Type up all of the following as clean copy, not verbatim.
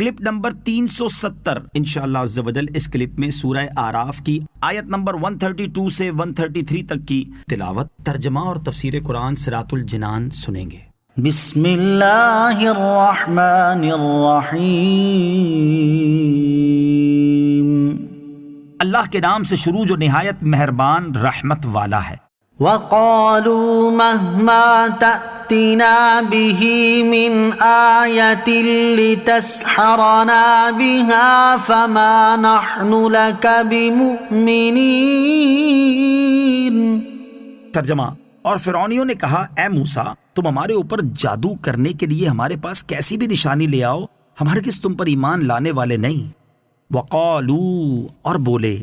Clip number 370 انشاءاللہ عز و جل اس کلپ میں سورہ اعراف کی آیت نمبر 132 سے 133 تک کی تلاوت، ترجمہ اور تفسیر قرآن صراط الجنان سنیں گے۔ بسم اللہ الرحمن الرحیم، اللہ کے نام سے شروع جو نہایت مہربان رحمت والا ہے۔ وَقَالُوا مَهْمَا تَأْتِنَا بِهِ مِنْ آيَةٍ لِتَسْحَرَنَا بِهَا فَمَا نَحْنُ لَكَ بِمُؤْمِنِينَ۔ ترجمہ، اور فرعونیوں نے کہا، اے موسیٰ، تم ہمارے اوپر جادو کرنے کے لیے ہمارے پاس کیسی بھی نشانی لے آؤ، ہم ہرگز تم پر ایمان لانے والے نہیں۔ وَقَالُوا، اور بولے۔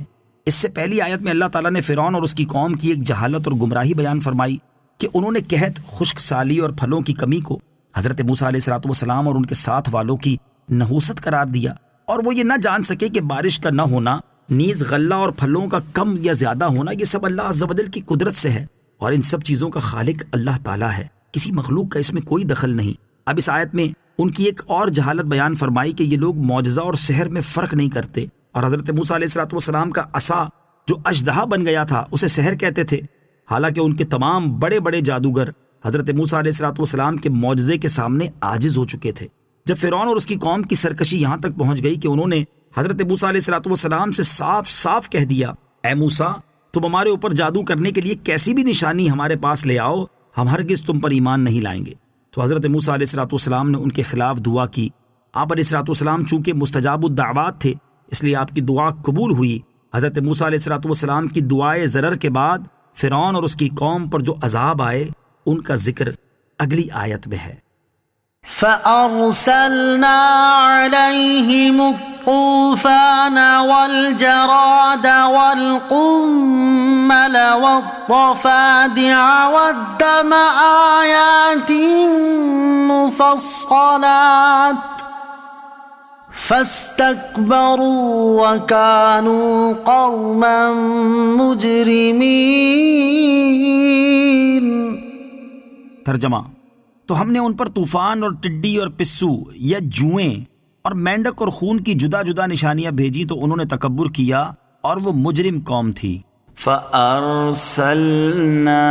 اس سے پہلی آیت میں اللہ تعالیٰ نے فرعون اور اس کی قوم کی ایک جہالت اور گمراہی بیان فرمائی کہ انہوں نے قحط، خشک سالی اور پھلوں کی کمی کو حضرت موسیٰ علیہ السلام اور ان کے ساتھ والوں کی نحوست قرار دیا، اور وہ یہ نہ جان سکے کہ بارش کا نہ ہونا، نیز غلہ اور پھلوں کا کم یا زیادہ ہونا، یہ سب اللہ عز و جل کی قدرت سے ہے، اور ان سب چیزوں کا خالق اللہ تعالیٰ ہے، کسی مخلوق کا اس میں کوئی دخل نہیں۔ اب اس آیت میں ان کی ایک اور جہالت بیان فرمائی کہ یہ لوگ معجزہ اور سحر میں فرق نہیں کرتے، اور حضرت موسیٰ علیہ السلام کا عصا جو اژدہا بن گیا تھا اسے سحر کہتے تھے، حالانکہ ان کے تمام بڑے بڑے جادوگر حضرت موسیٰ علیہ السلام کے معجزے کے سامنے عاجز ہو چکے تھے۔ جب فرعون اور اس کی قوم کی سرکشی یہاں تک پہنچ گئی کہ انہوں نے حضرت موسیٰ علیہ السلام سے صاف صاف کہہ دیا، اے موسیٰ، تم ہمارے اوپر جادو کرنے کے لیے کیسی بھی نشانی ہمارے پاس لے آؤ، ہم ہرگز تم پر ایمان نہیں لائیں گے۔ تو حضرت موسیٰ علیہ السلام نے ان کے خلاف دعا کی۔ آپ علیہ السلام چونکہ مستجاب الدعوات تھے، اس لیے آپ کی دعا قبول ہوئی۔ حضرت موسیٰ علیہ السلام کی دعائے ضرر کے بعد فرعون اور اس کی قوم پر جو عذاب آئے ان کا ذکر اگلی آیت میں ہے۔ فَأَرْسَلْنَا عَلَيْهِمُ الطُّوفَانَ وَالْجَرَادَ وَالْقُمَّلَ وَالضَّفَادِعَ وَالدَّمَ آيَاتٍ مُفَصَّلَاتٍ فَاسْتَكْبَرُوا وَكَانُوا قَوْمًا مُجْرِمِينَ۔ ترجمہ، تو ہم نے ان پر طوفان اور ٹڈی اور پسو یا جوئیں اور مینڈک اور خون کی جدا جدا نشانیاں بھیجی تو انہوں نے تکبر کیا اور وہ مجرم قوم تھی۔ فَأَرْسَلْنَا،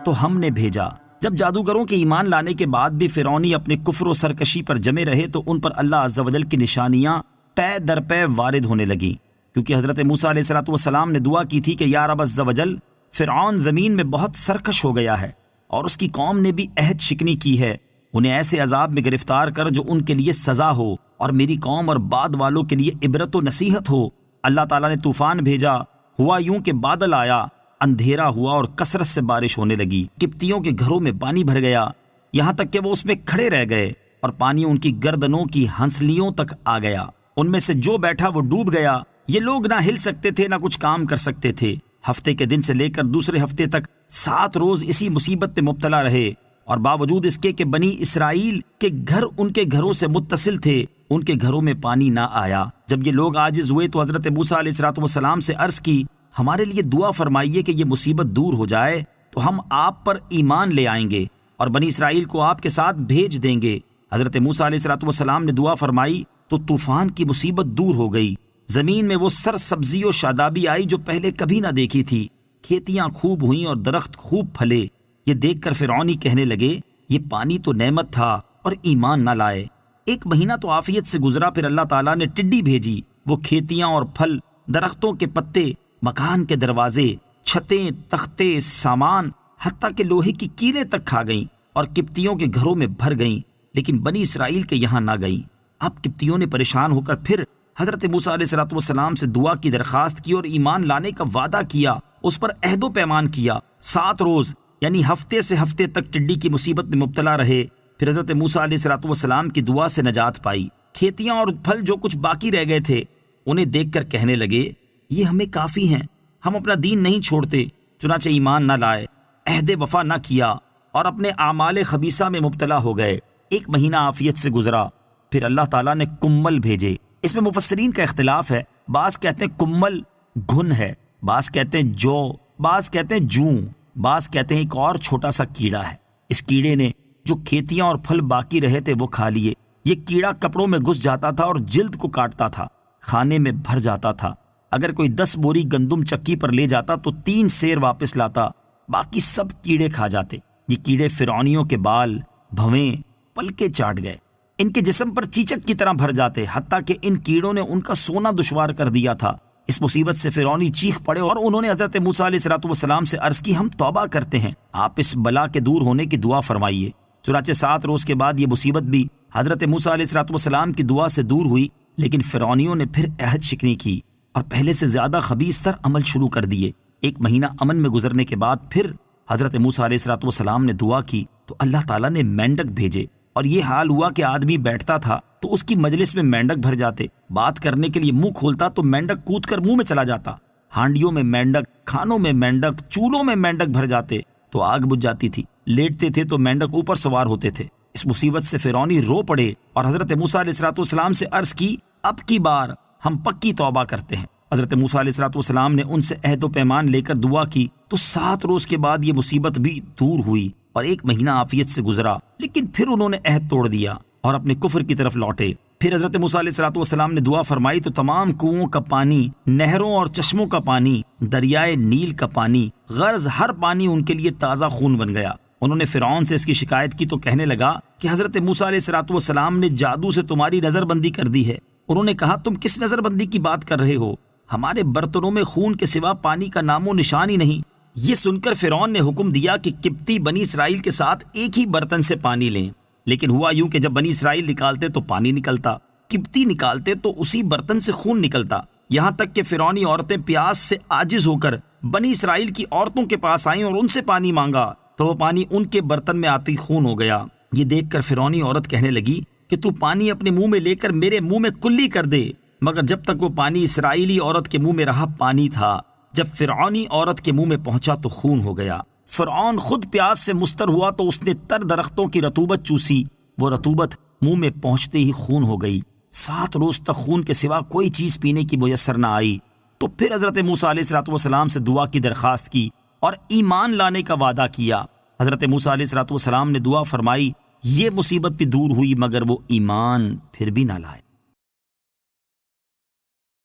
تو ہم نے بھیجا۔ جب جادوگروں کے ایمان لانے کے بعد بھی فرعونی اپنے کفر و سرکشی پر جمے رہے تو ان پر اللہ عز و جل کی نشانیاں پے در پے وارد ہونے لگیں، کیونکہ حضرت موسیٰ علیہ السلام نے دعا کی تھی کہ یا رب عز و جل، فرعون زمین میں بہت سرکش ہو گیا ہے اور اس کی قوم نے بھی عہد شکنی کی ہے، انہیں ایسے عذاب میں گرفتار کر جو ان کے لیے سزا ہو اور میری قوم اور بعد والوں کے لیے عبرت و نصیحت ہو۔ اللہ تعالیٰ نے طوفان بھیجا، ہوا یوں کہ بادل آیا، اندھیرا ہوا اور کثرت سے بارش ہونے لگی، قبطیوں کے گھروں میں پانی بھر گیا، یہاں تک کہ وہ اس میں کھڑے رہ گئے اور پانی ان کی گردنوں کی ہنسلیوں تک آ گیا، ان میں سے جو بیٹھا وہ ڈوب گیا، یہ لوگ نہ ہل سکتے تھے نہ کچھ کام کر سکتے تھے۔ ہفتے کے دن سے لے کر دوسرے ہفتے تک 7 روز اسی مصیبت میں مبتلا رہے، اور باوجود اس کے کہ بنی اسرائیل کے گھر ان کے گھروں سے متصل تھے، ان کے گھروں میں پانی نہ آیا۔ جب یہ لوگ عاجز ہوئے تو حضرت موسیٰ علیہ السلام سے عرض کی، ہمارے لیے دعا فرمائیے کہ یہ مصیبت دور ہو جائے تو ہم آپ پر ایمان لے آئیں گے اور بنی اسرائیل کو آپ کے ساتھ بھیج دیں گے۔ حضرت موسیٰ علیہ السلام نے دعا فرمائی تو طوفان کی مصیبت دور ہو گئی، زمین میں وہ سر سبزی و شادابی آئی جو پہلے کبھی نہ دیکھی تھی، کھیتیاں خوب ہوئیں اور درخت خوب پھلے۔ یہ دیکھ کر فرعونی کہنے لگے، یہ پانی تو نعمت تھا اور ایمان نہ لائے۔ 1 مہینہ تو عافیت سے گزرا، پھر اللہ تعالیٰ نے ٹڈی بھیجی، وہ کھیتیاں اور پھل، درختوں کے پتے، مکان کے دروازے، چھتیں، تختے، سامان، حتیٰ کہ لوہے کی کیلیں تک کھا گئیں اور قبطیوں کے گھروں میں بھر گئیں، لیکن بنی اسرائیل کے یہاں نہ گئیں۔ اب قبطیوں نے پریشان ہو کر پھر حضرت موسیٰ علیہ السلام سے دعا کی درخواست کی اور ایمان لانے کا وعدہ کیا، اس پر عہد و پیمان کیا۔ 7 روز یعنی ہفتے سے ہفتے تک ٹڈی کی مصیبت میں مبتلا رہے، پھر حضرت موسیٰ علیہ السلام کی دعا سے نجات پائی۔ کھیتیاں اور پھل جو کچھ باقی رہ گئے تھے انہیں دیکھ کر کہنے لگے، یہ ہمیں کافی ہیں، ہم اپنا دین نہیں چھوڑتے، چنانچہ ایمان نہ لائے، عہد وفا نہ کیا اور اپنے اعمال خبیثہ میں مبتلا ہو گئے۔ 1 مہینہ عافیت سے گزرا، پھر اللہ تعالیٰ نے کمل بھیجے۔ اس میں مفسرین کا اختلاف ہے، بعض کہتے ہیں کمل گھن ہے، بعض کہتے ہیں جو، بعض کہتے ہیں جوں، بعض کہتے ہیں ایک اور چھوٹا سا کیڑا ہے۔ اس کیڑے نے جو کھیتیاں اور پھل باقی رہے تھے وہ کھا لیے، یہ کیڑا کپڑوں میں گھس جاتا تھا اور جلد کو کاٹتا تھا، کھانے میں بھر جاتا تھا۔ اگر کوئی 10 بوری گندم چکی پر لے جاتا تو 3 سیر واپس لاتا، باقی سب کیڑے کھا جاتے۔ یہ کیڑے فرعونیوں کے بال، بھویں، پلکیں چاٹ گئے، ان کے جسم پر چیچک کی طرح بھر جاتے، حتیٰ کہ ان کیڑوں نے ان کا سونا دشوار کر دیا تھا۔ اس مصیبت سے فرعونی چیخ پڑے اور انہوں نے حضرت موسیٰ علیہ السلام سے عرض کی، ہم توبہ کرتے ہیں، آپ اس بلا کے دور ہونے کی دعا فرمائیے۔ چنانچہ 7 روز کے بعد یہ مصیبت بھی حضرت موسیٰ علیہ السلام کی دعا سے دور ہوئی، لیکن فرعونیوں نے پھر عہد شکنی کی اور پہلے سے زیادہ خبیث تر عمل شروع کر دیے۔ 1 مہینہ امن میں گزرنے کے بعد پھر حضرت موسیٰ علیہ السلام نے دعا کی تو اللہ تعالیٰ نے مینڈک بھیجے، اور یہ حال ہوا کہ آدمی بیٹھتا تھا تو اس کی مجلس میں مینڈک بھر جاتے، بات کرنے کے لیے منہ کھولتا تو مینڈک کود کر منہ میں چلا جاتا، ہانڈیوں میں مینڈک، کھانوں میں مینڈک، چولوں میں مینڈک بھر جاتے تو آگ بجھ جاتی تھی، لیٹتے تھے تو مینڈک اوپر سوار ہوتے تھے۔ اس مصیبت سے فرعونی رو پڑے اور حضرت موسیٰ علیہ السلام سے عرض کی، اب کی بار ہم پکی توبہ کرتے ہیں۔ حضرت موسیٰ علیہ السلام نے ان سے عہد و پیمان لے کر دعا کی تو 7 روز کے بعد یہ مصیبت بھی دور ہوئی اور 1 مہینہ عافیت سے گزرا، لیکن پھر انہوں نے عہد توڑ دیا اور اپنے کفر کی طرف لوٹے۔ پھر حضرت موسیٰ علیہ السلام نے دعا فرمائی تو تمام کنوؤں کا پانی، نہروں اور چشموں کا پانی، دریائے نیل کا پانی، غرض ہر پانی ان کے لیے تازہ خون بن گیا۔ انہوں نے فرعون سے اس کی شکایت کی تو کہنے لگا کہ حضرت موسیٰ علیہ السلام نے جادو سے تمہاری نظر بندی کر دی ہے۔ انہوں نے کہا، تم کس نظر بندی کی بات کر رہے ہو؟ ہمارے برتنوں میں خون کے سوا پانی کا نام و نشان ہی نہیں۔ یہ سن کر فرعون نے حکم دیا کہ قبطی بنی اسرائیل کے ساتھ ایک ہی برتن سے پانی لیں، لیکن ہوا یوں کہ جب بنی اسرائیل نکالتے تو پانی نکلتا، قبطی نکالتے تو اسی برتن سے خون نکلتا، یہاں تک کہ فرعونی عورتیں پیاس سے عاجز ہو کر بنی اسرائیل کی عورتوں کے پاس آئیں اور ان سے پانی مانگا تو وہ پانی ان کے برتن میں آتی خون ہو گیا۔ یہ دیکھ کر فرعونی عورت کہنے لگی کہ تو پانی اپنے منہ میں لے کر میرے منہ میں کلی کر دے، مگر جب تک وہ پانی اسرائیلی عورت کے منہ میں رہا پانی تھا، جب فرعونی عورت کے منہ میں پہنچا تو خون ہو گیا۔ فرعون خود پیاس سے مستر ہوا تو اس نے تر درختوں کی رطوبت چوسی، وہ رطوبت منہ میں پہنچتے ہی خون ہو گئی۔ 7 روز تک خون کے سوا کوئی چیز پینے کی میسر نہ آئی۔ تو پھر حضرت موسیٰ علیہ السلام سے دعا کی درخواست کی اور ایمان لانے کا وعدہ کیا۔ حضرت موسیٰ علیہ السلام نے دعا فرمائی، یہ مصیبت بھی دور ہوئی مگر وہ ایمان پھر بھی نہ لائے۔